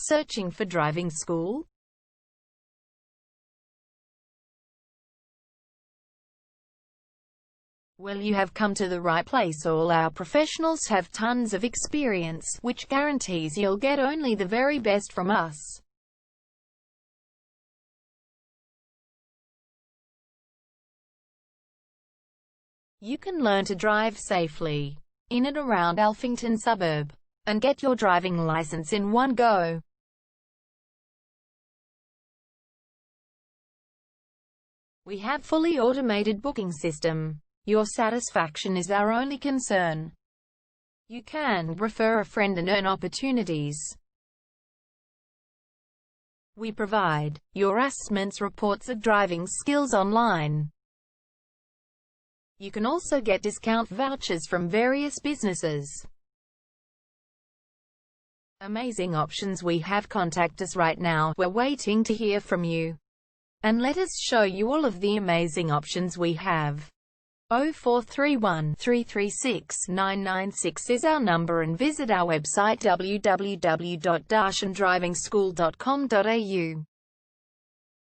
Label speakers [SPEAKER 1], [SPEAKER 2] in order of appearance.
[SPEAKER 1] Searching for driving school? Well, you have come to the right place. All our professionals have tons of experience, which guarantees you'll get only the very best from us. You can learn to drive safely in and around Alphington suburb and get your driving license in one go. We have fully automated booking system. Your satisfaction is our only concern. You can refer a friend and earn opportunities. We provide your assessments reports of driving skills online. You can also get discount vouchers from various businesses. Amazing options we have. Contact us right now. We're waiting to hear from you. And let us show you all of the amazing options we have. 0431 336 996 is our number, and visit our website www.darshandrivingschool.com.au.